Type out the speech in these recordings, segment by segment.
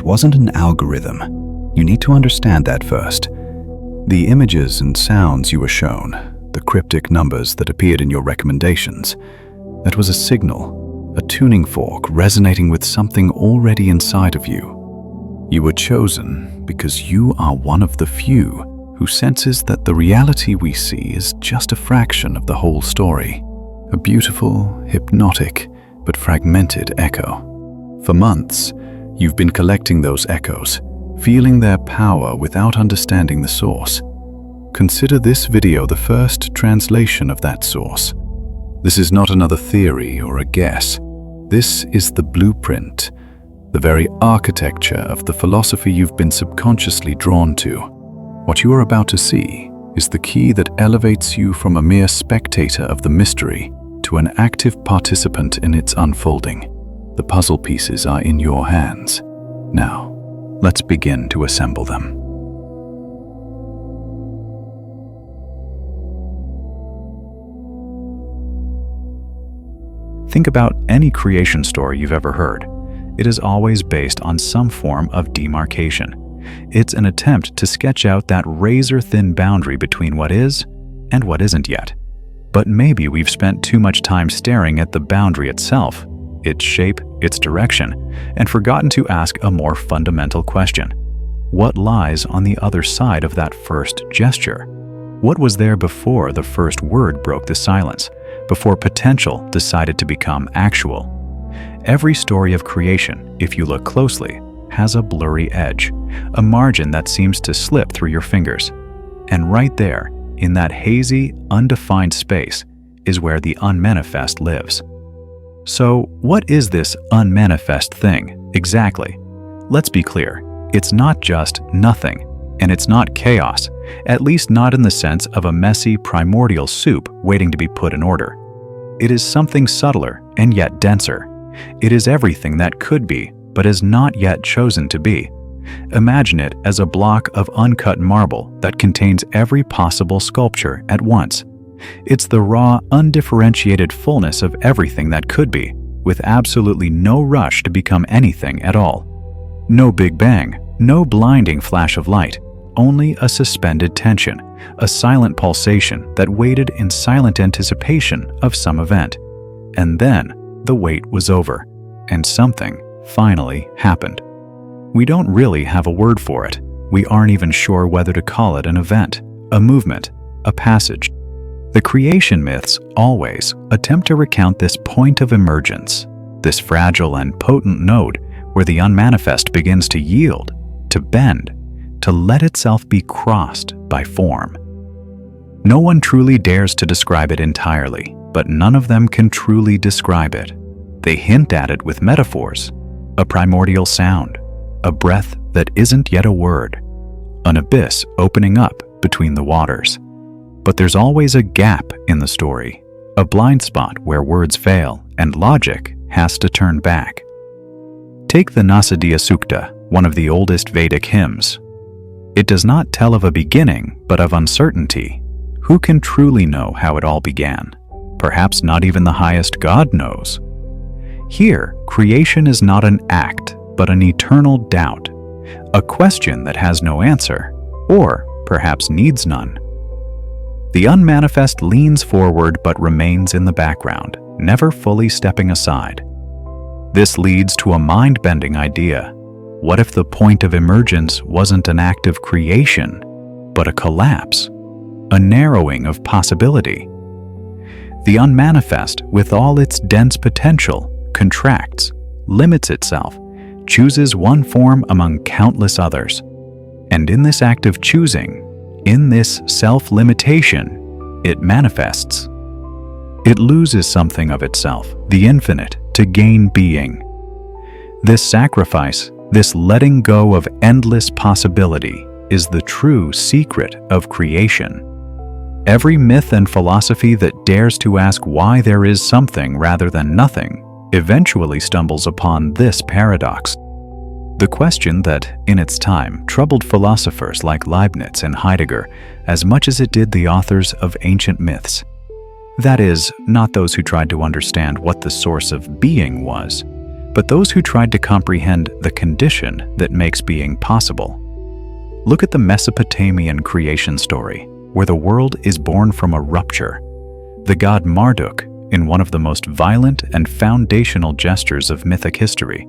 wasn't an algorithm. You need to understand that first. The images and sounds you were shown, the cryptic numbers that appeared in your recommendations, that was a signal, a tuning fork resonating with something already inside of you. You were chosen because you are one of the few who senses that the reality we see is just a fraction of the whole story, a beautiful, hypnotic, but fragmented echo. For months, you've been collecting those echoes, feeling their power without understanding the source. Consider this video the first translation of that source. This is not another theory or a guess. This is the blueprint, the very architecture of the philosophy you've been subconsciously drawn to. What you are about to see is the key that elevates you from a mere spectator of the mystery to an active participant in its unfolding. The puzzle pieces are in your hands. Now, let's begin to assemble them. Think about any creation story you've ever heard. It is always based on some form of demarcation. It's an attempt to sketch out that razor-thin boundary between what is and what isn't yet. But maybe we've spent too much time staring at the boundary itself, its shape, its direction, and forgotten to ask a more fundamental question. What lies on the other side of that first gesture? What was there before the first word broke the silence, before potential decided to become actual? Every story of creation, if you look closely, has a blurry edge, a margin that seems to slip through your fingers. And right there, in that hazy, undefined space, is where the unmanifest lives. So, what is this unmanifest thing, exactly? Let's be clear, it's not just nothing, and it's not chaos, at least not in the sense of a messy, primordial soup waiting to be put in order. It is something subtler and yet denser. It is everything that could be, but is not yet chosen to be. Imagine it as a block of uncut marble that contains every possible sculpture at once. It's the raw, undifferentiated fullness of everything that could be, with absolutely no rush to become anything at all. No big bang, no blinding flash of light, only a suspended tension, a silent pulsation that waited in silent anticipation of some event. And then the wait was over, and something finally happened. We don't really have a word for it. We aren't even sure whether to call it an event, a movement, a passage. The creation myths always attempt to recount this point of emergence, this fragile and potent node where the unmanifest begins to yield, to bend, to let itself be crossed by form. No one truly dares to describe it entirely, but none of them can truly describe it. They hint at it with metaphors, a primordial sound, a breath that isn't yet a word, an abyss opening up between the waters. But there's always a gap in the story, a blind spot where words fail and logic has to turn back. Take the Nasadiya Sukta, one of the oldest Vedic hymns. It does not tell of a beginning, but of uncertainty. Who can truly know how it all began? Perhaps not even the highest God knows. Here, creation is not an act, but an eternal doubt, a question that has no answer, or perhaps needs none. The unmanifest leans forward but remains in the background, never fully stepping aside. This leads to a mind-bending idea. What if the point of emergence wasn't an act of creation, but a collapse, a narrowing of possibility? The unmanifest, with all its dense potential, contracts, limits itself, chooses one form among countless others. And in this act of choosing, in this self-limitation, it manifests. It loses something of itself, the infinite, to gain being. This sacrifice, this letting go of endless possibility, is the true secret of creation. Every myth and philosophy that dares to ask why there is something rather than nothing eventually stumbles upon this paradox. The question that, in its time, troubled philosophers like Leibniz and Heidegger as much as it did the authors of ancient myths. That is, not those who tried to understand what the source of being was, but those who tried to comprehend the condition that makes being possible. Look at the Mesopotamian creation story, where the world is born from a rupture. The god Marduk, in one of the most violent and foundational gestures of mythic history,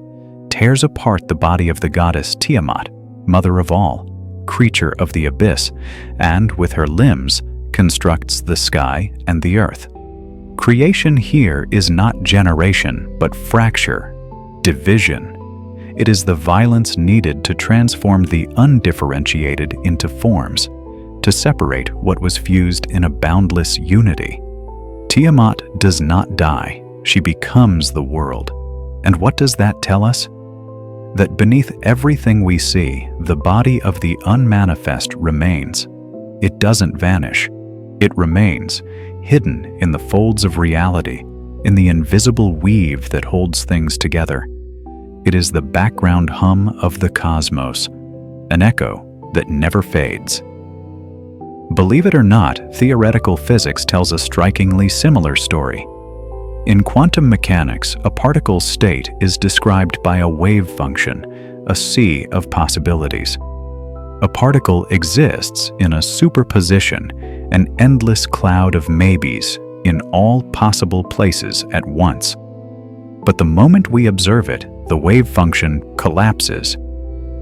tears apart the body of the goddess Tiamat, mother of all, creature of the abyss, and with her limbs constructs the sky and the earth. Creation here is not generation, but fracture, division. It is the violence needed to transform the undifferentiated into forms, to separate what was fused in a boundless unity. Tiamat does not die, she becomes the world. And what does that tell us? That beneath everything we see, the body of the unmanifest remains. It doesn't vanish. It remains, hidden in the folds of reality, in the invisible weave that holds things together. It is the background hum of the cosmos, an echo that never fades. Believe it or not, theoretical physics tells a strikingly similar story. In quantum mechanics, a particle's state is described by a wave function, a sea of possibilities. A particle exists in a superposition, an endless cloud of maybes in all possible places at once. But the moment we observe it, the wave function collapses.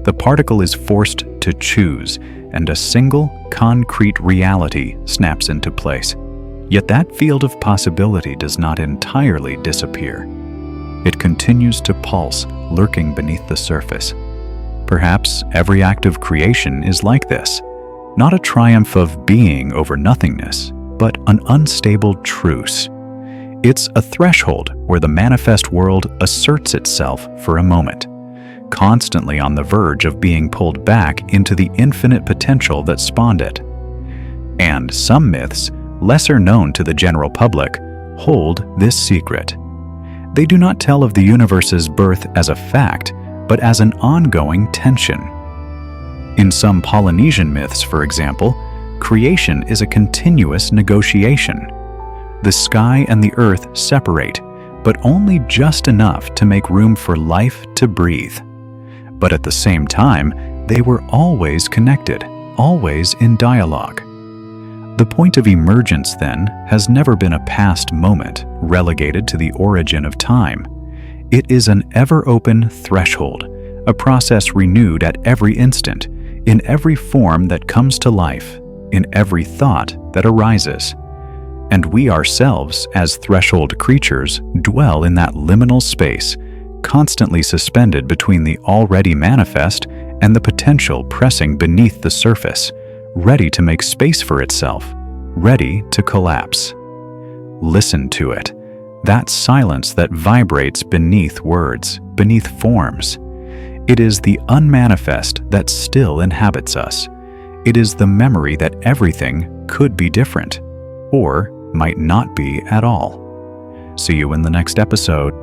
The particle is forced to choose, and a single, concrete reality snaps into place. Yet that field of possibility does not entirely disappear. It continues to pulse, lurking beneath the surface. Perhaps every act of creation is like this, not a triumph of being over nothingness, but an unstable truce. It's a threshold where the manifest world asserts itself for a moment, constantly on the verge of being pulled back into the infinite potential that spawned it. And some myths, lesser known to the general public, hold this secret. They do not tell of the universe's birth as a fact, but as an ongoing tension. In some Polynesian myths, for example, creation is a continuous negotiation. The sky and the earth separate, but only just enough to make room for life to breathe. But at the same time, they were always connected, always in dialogue. The point of emergence, then, has never been a past moment relegated to the origin of time. It is an ever-open threshold, a process renewed at every instant, in every form that comes to life, in every thought that arises. And we ourselves, as threshold creatures, dwell in that liminal space, constantly suspended between the already manifest and the potential pressing beneath the surface, ready to make space for itself, ready to collapse. Listen to it, that silence that vibrates beneath words, beneath forms. It is the unmanifest that still inhabits us. It is the memory that everything could be different, or might not be at all. See you in the next episode.